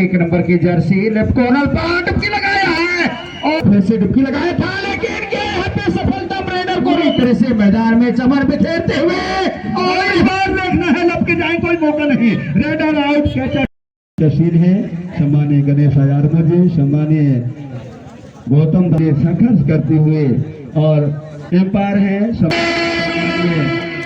एक नंबर की Jersey left corner पर डुबकी लगाया है और फिर से डुबकी लगाया था, लेकिन यहाँ पे सफलता रेडर को रोकने से मैदान में चमर बिखेरते हुए और बार देखना है लब के जाए कोई मौका नहीं, रेडर आउट। कैचर तस्वीर है सम्मानीय गणेश आयार्मो जी, सम्मानीय गौतम संघर्ष करते हुए और एम्पायर है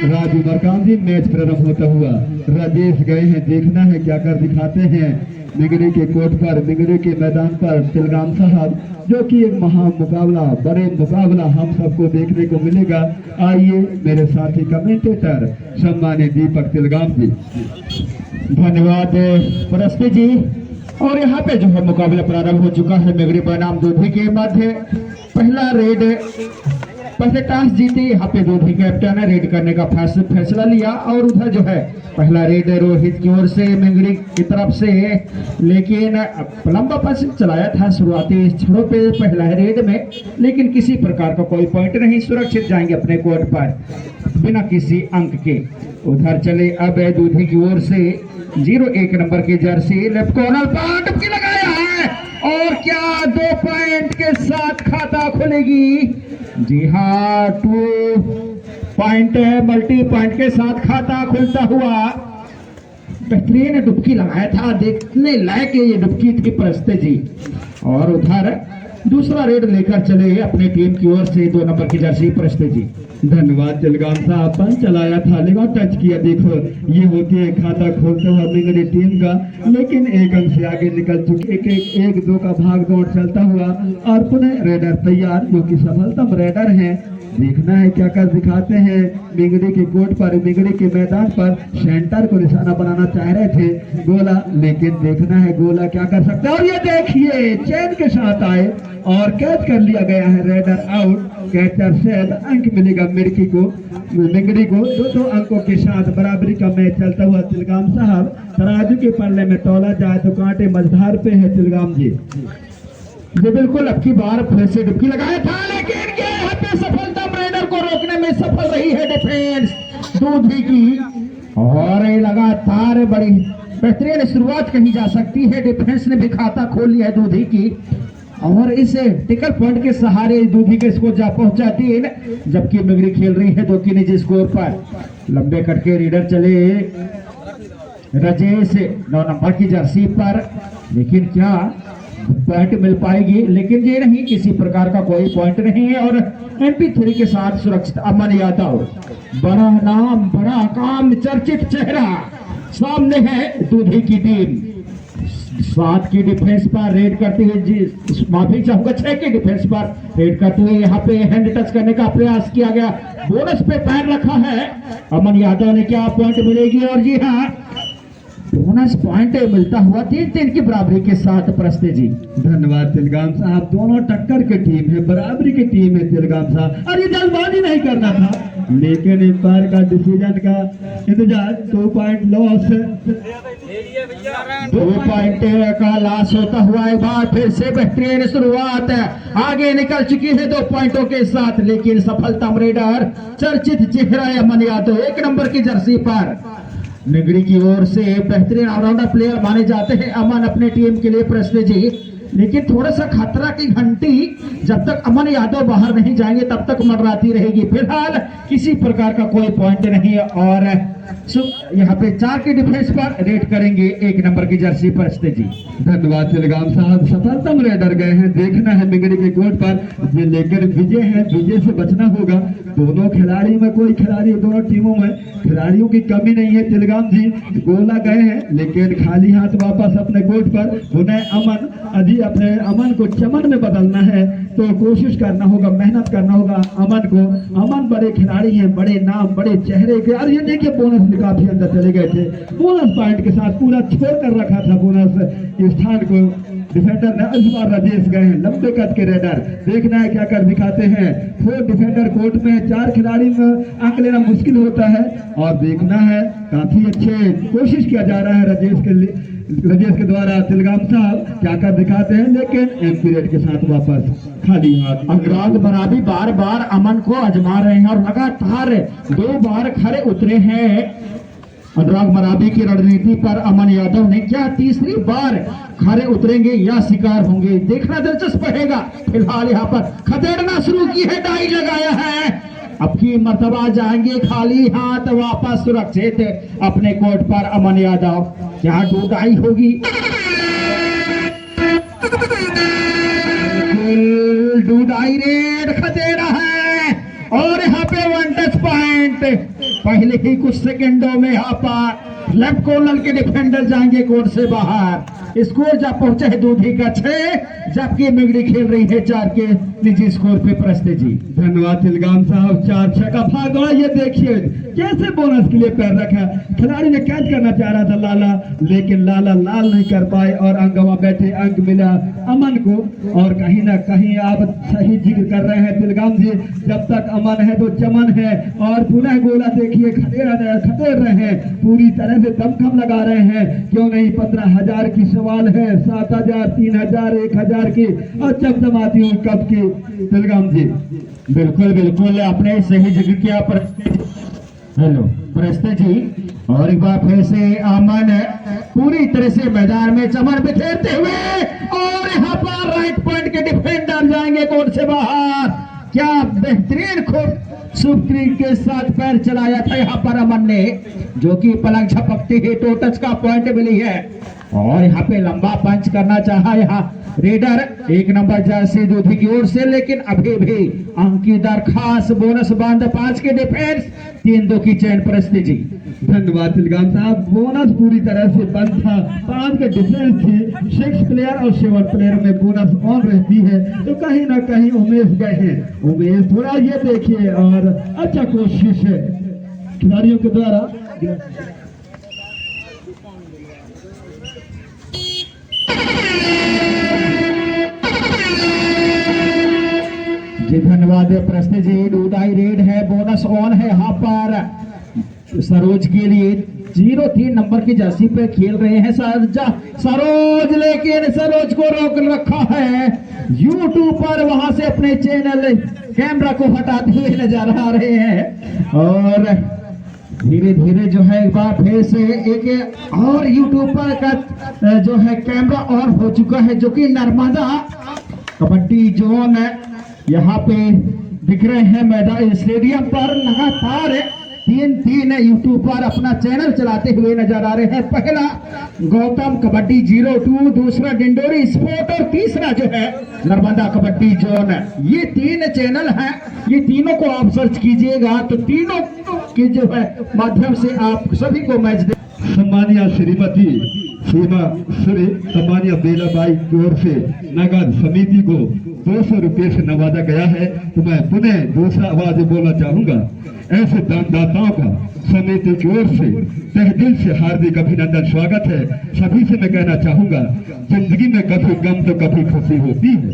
राजू मरकाम जी। मैच प्रारंभ होता हुआ राजेश गए हैं, देखना है क्या कर दिखाते हैं मिंगरी के कोर्ट पर, मिंगरी के मैदान पर तिलगाम साहब, जो कि एक महान मुकाबला, बड़े मुकाबला हम सबको देखने को मिलेगा। आइए मेरे साथी कमेंटेटर सम्मानित दीपक तिलगाम जी। धन्यवाद परस्ती जी। और यहाँ पे जो है मुकाबला प्रारंभ हो चुका है मिंगरी बनाम दूधी के मध्य। पहला रेड, पहले टॉस जीते यहाँ पे दूधी कैप्टन ने रेड करने का फैसला लिया और उधर जो है पहला रेड रोहित की ओर से मिंगरी की तरफ से, लेकिन लंबा पास चलाया था शुरुआती क्षणों पे पहला रेड में, लेकिन किसी प्रकार का कोई पॉइंट नहीं, सुरक्षित जाएंगे अपने कोर्ट पर बिना किसी अंक के। उधर चले अब दूधी की ओर से 01 नंबर की जर्सी लेफ्ट कॉर्नर पर डुबकी लगाया है और क्या 2 पॉइंट के साथ खाता खुलेगी? जी हाँ, 2 पॉइंट मल्टी पॉइंट के साथ खाता खुलता हुआ। बेहतरीन डुबकी लगाया था, देखने लायक ये डुबकी थी परस्ते जी। और उधर दूसरा रेड लेकर चले अपने टीम की ओर से 2 नंबर की जर्सी परस्ते जी। धन्यवाद तिलगाम साहब। पंच चलाया था, लेकिन टच किया, देखो ये होती है खाता खोलते हुआ मिंगरी टीम का, लेकिन एक अंक से आगे निकल चुके। एक 2 का भाग दौड़ चलता हुआ और पुनः रेडर तैयार, जो कि सफलतम रेडर हैं। देखना है क्या कर दिखाते हैं मिंगरी के कोर्ट पर, मिंगरी के मैदान पर सेंटर को निशाना बनाना चाह रहे थे गोला, लेकिन देखना है गोला क्या कर सकता है। और ये देखिए चैन के साथ आए और कैच कर लिया गया है, रेडर आउट। कैचर से अंक मिलेगा मिंगरी को 2-2 अंकों के साथ बराबरी का मैच चलता हुआ। तिलगाम साहब तराजू के पल्ले में तौला जाए तो कांटे मझधार पे है तिलगाम जी। ये बिल्कुल अब की बार फिर से डुबकी लगाया था, लेकिन यहाँ पे सफलता रेडर को रोकने में सफल रही है डिफेंस दूधी की। और लगातार बड़ी बेहतरीन शुरुआत कही जा सकती है, डिफेंस ने भी खाता खोल लिया है दूधी की और इस टिकल पॉइंट के सहारे दूधी के स्कोर जा पहुंचा 3, जबकि मिंगरी खेल रही है 2 की निजी स्कोर पर। लंबे कट के रीडर चले राजेश 9 नंबर की जर्सी पर, लेकिन क्या पॉइंट मिल पाएगी? लेकिन ये नहीं, किसी प्रकार का कोई पॉइंट नहीं है। और MP3 के साथ सुरक्षित अमन यादव, बड़ा नाम बड़ा काम चर्चित चेहरा सामने है दूधी की टीम। 7 की डिफेंस पर रेड करते हुए, जी माफी चाहूंगा 6 की डिफेंस पर रेड करते हुए यहाँ पे हैंड टच करने का प्रयास किया गया, बोनस पे पैर रखा है अमन यादव ने। क्या पॉइंट मिलेगी? और जी हाँ, बोनस पॉइंट मिलता हुआ 3-3 की बराबरी के साथ परस्ते जी। धन्यवाद तिलगाम साहब। दोनों टक्कर के टीम है, बराबरी की टीम है तिलगाम साहब। और ये जल्दबाजी नहीं करना था, लेकिन एम्पायर का डिसीजन का इंतजार। 2 पॉइंट लॉस, 2 पॉइंट का लॉस होता हुआ एक बार फिर से बेहतरीन शुरुआत आगे निकल चुकी है 2 पॉइंटों के साथ, लेकिन सफलता रेडर चर्चित चेहरा अमन यादव 1 नंबर की जर्सी पर मिंगरी की ओर से बेहतरीन ऑलराउंडर प्लेयर माने जाते हैं अमन अपने टीम के लिए परस्ते जी। लेकिन थोड़ा सा खतरा की घंटी जब तक अमन यादव बाहर नहीं जाएंगे तब तक मंडराती रहेगी। फिलहाल किसी प्रकार का कोई पॉइंट नहीं है और यहाँ पे 4 की डिफेंस पर रेड करेंगे 1 नंबर की जर्सी परस्ते जी। धन्यवाद तिलगाम साहब। सफलतम रेडर गए हैं, देखना है मिंगरी के कोर्ट पर लेकर विजय है, विजय से बचना होगा। दोनों खिलाड़ी में कोई खिलाड़ी, दोनों टीमों में खिलाड़ियों की कमी नहीं है तिलगाम जी। गोला गए हैं लेकिन खाली हाथ वापस अपने कोर्ट पर। उन्हें अमन अभी अपने अमन को चमन में बदलना है तो कोशिश करना होगा, मेहनत करना होगा अमन को। अमन बड़े खिलाड़ी हैं, बड़े नाम, बड़े चेहरे के। और ये देखिए बोनस में काफी अंदर चले गए थे, बोनस पॉइंट के साथ पूरा छोड़ कर रखा था बोनस स्थान को डिफेंडर ने। इस बार राजेश गए हैं, लंबे कद के रेडर, देखना है क्या कर दिखाते हैं। 4 डिफेंडर कोर्ट में, 4 खिलाड़ी में अंक लेना मुश्किल होता है और देखना है काफी अच्छे कोशिश किया जा रहा है राजेश के द्वारा। तिलगाम साहब क्या कर दिखाते हैं, लेकिन एमपी रेड के साथ वापस खाली हाथ। अनुराग मराबी बार बार अमन को आजमा रहे हैं और लगातार 2 बार खड़े उतरे हैं अनुराग मराबी की रणनीति पर अमन यादव ने। क्या तीसरी बार खरे उतरेंगे या शिकार होंगे, देखना दिलचस्प रहेगा। फिलहाल यहाँ पर खदेड़ना शुरू की है, डाई लगाया है। अब की मर्तबा जाएंगे खाली हाथ वापस सुरक्षित अपने कोर्ट पर अमन यादव। क्या डूडाई होगी? डूडाई रेड खदेड़ा है और यहाँ पे 1 टच पॉइंट। पहले ही कुछ सेकंडों में यहाँ पर लेफ्ट कॉर्नर के डिफेंडर जाएंगे कोर्ट से बाहर। स्कोर जब पहुंचे है दूधी का 6, जबकि मिगड़ी खेल रही है 4 के निजी स्कोर पे। प्रस्ते जी धन्यवाद तिलगाम साहब। 4 छक्का भागा। ये देखिए कैसे बोनस के लिए पैर रखा। खिलाड़ी ने कैच करना चाह रहा था लाला, लेकिन लाला लाल नहीं कर पाए और अंगवा बैठे अंक मिला अमन को। और कहीं ना कहीं आप सही जिक्र कर रहे हैं तिलगाम जी, जब तक अमन है तो चमन है। और पुनः गोला देखिए खदेड़ रहे हैं, पूरी तरह से दमखम लगा रहे हैं। क्यों नहीं, 15,000 की सवाल है, 7,000, 3,000, 1,000 की और चमचमाती हूँ कब की। तिलगाम जी बिल्कुल बिल्कुल आपने सही जिक्र किया। हेलो प्रस्ते जी, और एक बार फिर से अमन पूरी तरह से मैदान में चमन बिखेरते हुए, और यहाँ पर राइट पॉइंट के डिफेंडर जाएंगे कोर्ट से बाहर। क्या बेहतरीन खूबसूरती के साथ पैर चलाया था यहाँ पर अमन ने, जो कि पलक झपकती है तो टच का पॉइंट मिली है। और यहाँ पे लंबा पंच करना चाहा यहाँ रेडर 1 नंबर जर्सी दूधी की ओर से, लेकिन अभी भी अंक की दरखास्त बोनस बांध 5 के डिफेंस 3-2 की चैन। प्रस्ती जी धन्यवाद तिलगाम साहब। बोनस पूरी तरह से बंद था, 5 के डिफेंस थी। 6 प्लेयर और 7 प्लेयर में बोनस ऑन रहती है, तो कहीं ना कहीं उमेश गए हैं। उमेश थोड़ा ये देखिए, और अच्छा कोशिश है खिलाड़ियों के द्वारा। जी धन्यवाद प्रस्ते जी। डूडाई रेड है, बोनस ऑन है यहाँ पर सरोज के लिए। 03 नंबर की जर्सी पे खेल रहे हैं सरोज, लेकिन सरोज को रोक रखा है यूट्यूब पर। वहां से अपने चैनल कैमरा को हटाते हुए नजर आ रहे हैं, और धीरे धीरे जो है एक बार फिर से एक और यूट्यूब पर का जो है कैमरा ऑन हो चुका है, जो कि नर्मदा कबड्डी जोन यहाँ पे दिख रहे हैं मैदान स्टेडियम पर। लगातार 3 यूट्यूब पर अपना चैनल चलाते हुए नजर आ रहे हैं। पहला गौतम कबड्डी 02, दूसरा डिंडोरी स्पोर्ट, और तीसरा जो है नर्मदा कबड्डी जोन। ये 3 चैनल हैं, ये तीनों को आप सर्च कीजिएगा तो तीनों के जो है माध्यम से आप सभी को मैच दे। सम्मानिया श्रीमती सीमा श्री सम्मानिया बेलाबाई की ओर से नगद समिति को 200 रुपये से नवाजा गया है। तो मैं पुनः दूसरा आवाज बोलना चाहूंगा, ऐसे दानदाताओं का समिति की ओर से तहे दिल से हार्दिक अभिनंदन स्वागत है। सभी से मैं कहना चाहूंगा, जिंदगी में कभी गम तो कभी खुशी होती है,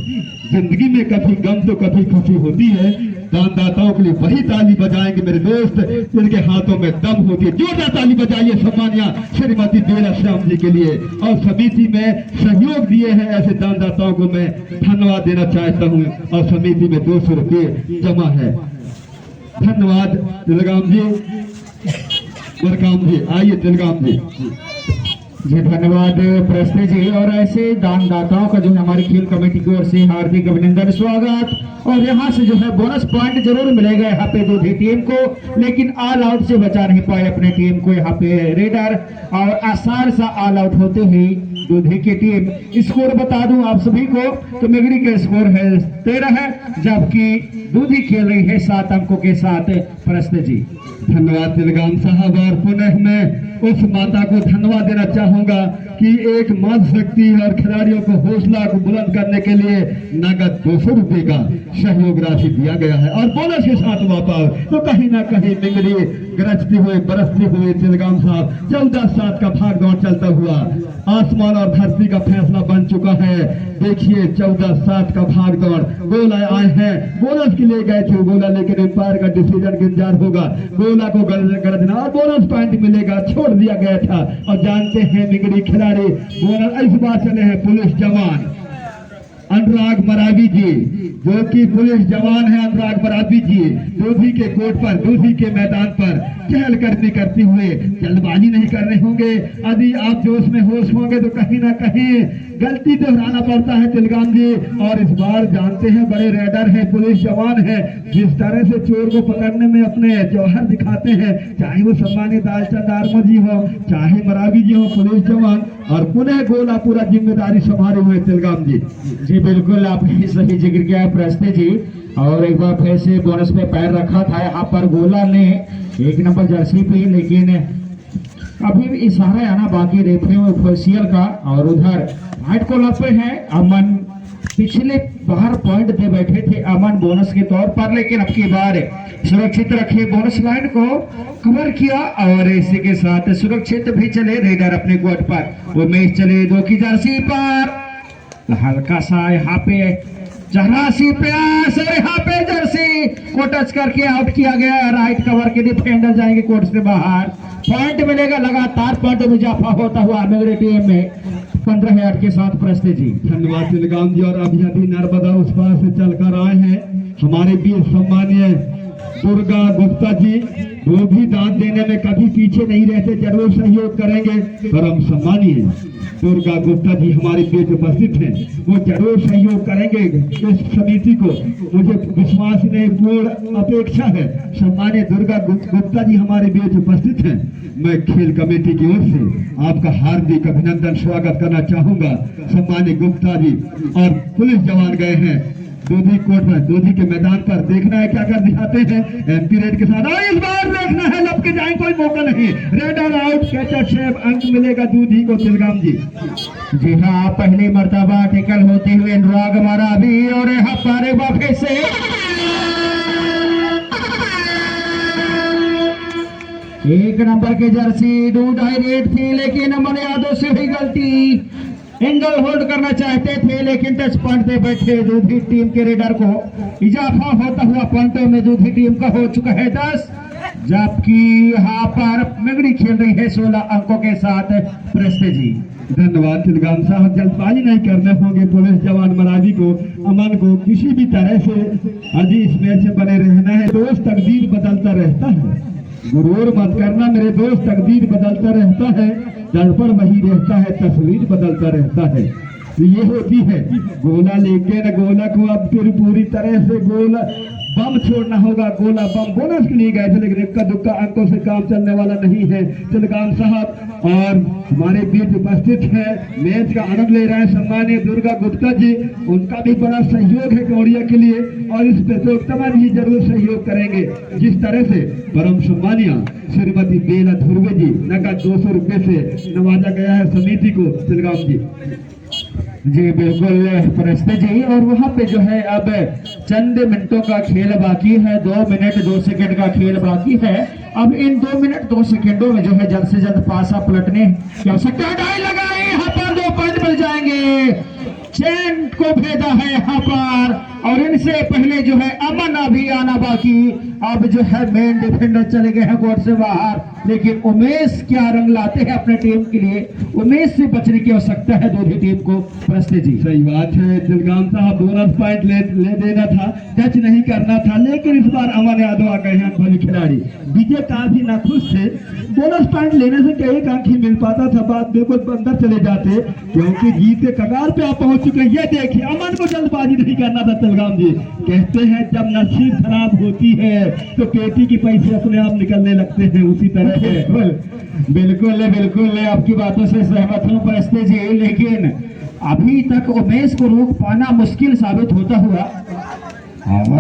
जिंदगी में कभी गम तो कभी खुशी होती है। दानदाताओं के लिए वही ताली बजाएंगे मेरे दोस्त जिनके हाथों में दम होती है। जोरदार ताली बजाइए सम्मानिया श्रीमती बेला श्याम जी के लिए। और समिति में सहयोग दिए हैं ऐसे दानदाताओं को मैं धन्यवाद देना चाहता हूं, और समिति में 200 रुपये जमा है। धन्यवाद तिलगाम जी, जी आइए तिलगाम जी। जी धन्यवाद प्रस्ते जी। और ऐसे दानदाताओं का जो है हमारी खेल कमेटी की ओर से हार्दिक अभिनंदन स्वागत। और यहाँ से जो है बोनस पॉइंट जरूर मिलेगा यहाँ पे दूधी टीम को, लेकिन ऑल आउट से बचा नहीं पाए अपने टीम को यहाँ पे रेडर, और आसान सा ऑल आउट होते ही दूधी की टीम। स्कोर बता दूं आप सभी को तो मिगड़ी का स्कोर है 13 है, जबकि दूधी खेल रही है 7 अंकों के साथ। प्रस्ते जी धन्यवाद तिलगाम साहब। और पुनः मैं उस माता को धन्यवाद देना चाहूंगा कि एक मात शक्ति और खिलाड़ियों को हौसला को बुलंद करने के लिए नगद 200 रुपये का सहयोग राशि दिया गया है, और बोनस के साथ वापस। तो कहीं ना कहीं मिंगरी गरजते हुए बरसते हुए तिलगाम साहब 14-7 का भाग दौड़ चलता हुआ आसमान और धरती का फैसला बन चुका है। देखिए 14-7 का भाग दौड़, गोला आए हैं, बोनस के लिए गए थे गोला, लेकिन एम्पायर का डिसीजन इंतजार होगा, गोला को गरजना और बोनस पॉइंट मिलेगा, छोड़ दिया गया था। और जानते हैं मिगड़ी खिलाड़ी बोनस इस बार चले हैं पुलिस जवान अनुराग मरावी जी, जो कि पुलिस जवान है अनुराग बराबी जी, दूधी के कोर्ट पर, दूधी के मैदान पर चहलकदमी करते हुए, जल्दबाजी नहीं करने होंगे। यदि आप जोश में होश होंगे तो कहीं ना कहीं गलती दोहराना पड़ता है तिलगाम जी। और इस बार जानते हैं बड़े रेडर है, पुलिस जवान है, जिस तरह से चोर को पकड़ने में अपने जौहर दिखाते हैं, चाहे वो सम्मानित दालचंद आर्मा जी हो, चाहे मरावी जी हो, पुलिस जवान, और पुनः गोला पूरा जिम्मेदारी संभाले हुए तिलगाम जी। जी बिल्कुल, आपने सही जिक्र किया है प्रस्ते जी। और एक बार फिर से बोनस पे पैर रखा था यहाँ पर गोला ने 1 नंबर जर्सी पे, लेकिन अभी भी इशारा आना बाकी रेफरी ऑफिशियल का। और उधर व्हाइट कॉलर पे है अमन, पिछले बार पॉइंट दे बैठे थे अमन बोनस के तौर पर, लेकिन अब की बार सुरक्षित रखे बोनस लाइन को कवर किया और इसी के साथ सुरक्षित भी चले रेडर अपने कोर्ट पर। वो मैच चले 2 की जर्सी पर, हल्का सा यहाँ पे जरासी प्यास और यहाँ पे जर्सी को टच करके आउट किया गया। राइट कवर के डिफेंडर जाएंगे कोर्ट से बाहर। पॉइंट मिलेगा, लगातार पॉइंट में इजाफा होता हुआ मेरी टीम में 15 के साथ प्रस्ते जी। धन्यवाद तिलगाम जी। और अभी अभी नर्मदा उस पार से चलकर आए हैं हमारे बीच सम्मानीय दुर्गा गुप्ता जी, वो भी दान देने में कभी पीछे नहीं रहते, जरूर सहयोग करेंगे। परम सम्मानीय दुर्गा गुप्ता जी हमारे बीच उपस्थित हैं, वो जरूर सहयोग करेंगे इस समिति को, मुझे विश्वास नहीं, पूर्ण अपेक्षा है। सम्मानीय दुर्गा गुप्ता जी हमारे बीच उपस्थित हैं। मैं खेल कमेटी की ओर से आपका हार्दिक अभिनंदन स्वागत करना चाहूंगा। सम्मानीय गुप्ता जी और पुलिस जवान गए हैं दूधी कोर्ट में, दूधी के मैदान पर। देखना है क्या कर दिखाते हैं एमपी रेड के साथ। और इस बार देखना है लपके जाए, कोई मौका नहीं, रेडर आउट, कैचर सेव, अंक मिलेगा दूधी को तिलगाम जी। जी हाँ, पहली मर्तबा टिकल होते हुए अनुराग मरावी और यहाँ पर वापस से 1 नंबर के जर्सी 2 डायरेक्ट थी, लेकिन अमन यादव से हुई गलती। एंगल होल्ड करना चाहते थे लेकिन टच पॉइंट पे बैठे दूधी टीम के रेडर को इजाफा होता हुआ पॉइंटों में दूधी टीम का हो चुका है 10, जबकि यहाँ पर मेगड़ी खेल रही है 16 अंकों के साथ प्रस्ते जी। धन्यवाद तिलगाम साहब। जल्दबाजी नहीं करने होंगे पुलिस जवान मरावी को, अमन को किसी भी तरह से अभी इस मैच से बने रहना है। दोस्त तकदीर बदलता रहता है, गुरूर मत करना मेरे दोस्त, तकदीर बदलता रहता है, दर्पण वही रहता है, तस्वीर बदलता रहता है। तो ये होती है गोला लेके न गोला को अब फिर पूरी तरह से गोला बम छोड़ना होगा। गोला बम बोनस के लिए गए थे, लेकिन इक्का दुक्का अंकों से काम चलने वाला नहीं है। तिलगाम साहब और हमारे बीच उपस्थित है, मैच का आनंद ले रहे हैं सम्मानीय दुर्गा गुप्ता जी, उनका भी बड़ा सहयोग है गौड़िया के लिए और इस प्रतियोगिता में भी जरूर सहयोग करेंगे। जिस तरह से परम सम्मानीय श्रीमती बेला धुर्वे जी नगद 200 रुपए से नवाजा गया है समिति को तिलगाम जी। जी बिल्कुल प्रस्ते जी। और वहाँ पे जो है अब चंद मिनटों का खेल बाकी है, 2 मिनट 2 सेकंड का खेल बाकी है। अब इन 2 मिनट 2 सेकंडों में जो है जल्द से जल्द पासा पलटने की आवश्यकता। डाई लगाए, यहाँ पर 2 पॉइंट मिल जाएंगे, चैन को भेदा है यहाँ पर। और इनसे पहले जो है अमन अभी आना बाकी। अब जो है मेन डिफेंडर चले गए हैं कोर्ट से बाहर, लेकिन उमेश क्या रंग लाते हैं अपने टीम के लिए, उमेश से बचने की आवश्यकता है दूधी टीम को प्रस्ते जी। सही बात है तिलगाम साहब, बोनस पॉइंट ले देना था, टच नहीं करना था, लेकिन इस बार अमन यादव आ गए हैं भले खिलाड़ी। विजय काफी नाखुश थे, बोनस पॉइंट लेने से कई अंक ही मिल पाता था, बात बिल्कुल अंदर चले जाते, क्योंकि जीत के कगार पे आप पहुंच चुके हैं। ये देखिए अमन को जल्दबाजी नहीं करना था तिलगाम जी। कहते हैं जब नसीब खराब होती है तो पेटी के पैसे अपने आप निकलने लगते हैं, उसी तरह है। बिल्कुल बिल्कुल आपकी बातों से सहमत हूँ प्रस्ते जी, लेकिन अभी तक उमेश को रोक पाना मुश्किल साबित होता हुआ।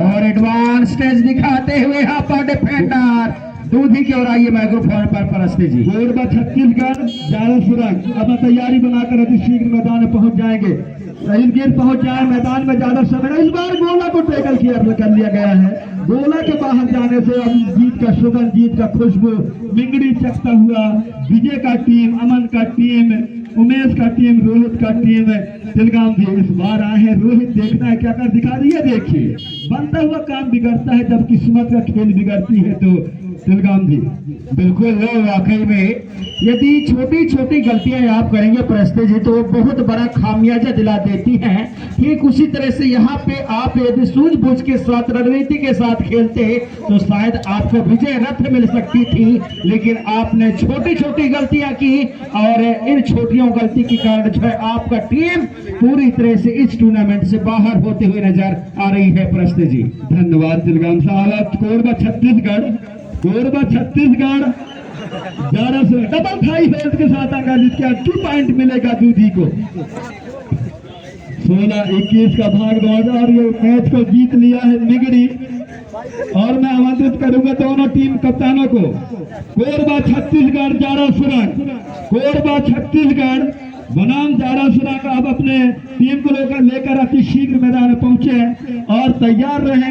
और एडवांस स्टेज दिखाते हुए यहाँ पर डिफेंडर दूधी की ओर आइए माइक्रोफोन पर प्रस्ते जी। गोरबा छत्तीसगढ़ ज्यादा सुरंग, अब तैयारी बनाकर अति शीघ्र मैदान में पहुंच जाएंगे। सही गेंद पहुंच जाए मैदान में, ज्यादा समय। इस बार गोला को टैकल कर लिया गया है। गोला के बाहर जाने से अब जीत का सुगंध, जीत का खुशबू मिंगड़ी चखता हुआ विजय का टीम, अमन का टीम, उमेश का टीम, रोहित का टीम तिलगाम जी इस बार आए हैं। रोहित देखना है क्या कर दिखा रही है। देखिए बनता हुआ काम बिगड़ता है, जब किस्मत का खेल बिगड़ती है तो तिलगाम जी। बिल्कुल वाकई में यदि छोटी छोटी गलतियां आप करेंगे प्रस्ते जी तो बहुत बड़ा खामियाजा दिला देती हैं। ठीक उसी तरह से यहाँ पे आप यदि सूझबूझ के साथ रणनीति के साथ खेलते तो शायद आपको विजय रथ मिल सकती थी, लेकिन आपने छोटी छोटी गलतियां की और इन छोटियों गलती के कारण जो है आपका टीम पूरी तरह से इस टूर्नामेंट से बाहर होते हुए नजर आ रही है प्रस्ते जी। धन्यवाद तिलगाम साहब। कोरबा छत्तीसगढ़ ज्यादा से डबल थाई हेल्थ के साथ आगा, जिसके 2 पॉइंट मिलेगा दूधी को। 16-21 का भाग दौड़ और ये मैच को जीत लिया है मिगड़ी। और मैं आमंत्रित करूंगा दोनों टीम कप्तानों को। कोरबा छत्तीसगढ़ जारा सुरंग, कोरबा छत्तीसगढ़ बनाम जारा सुरंग अब अपने टीम को लेकर अति शीघ्र मैदान में पहुंचे और तैयार रहेंगे।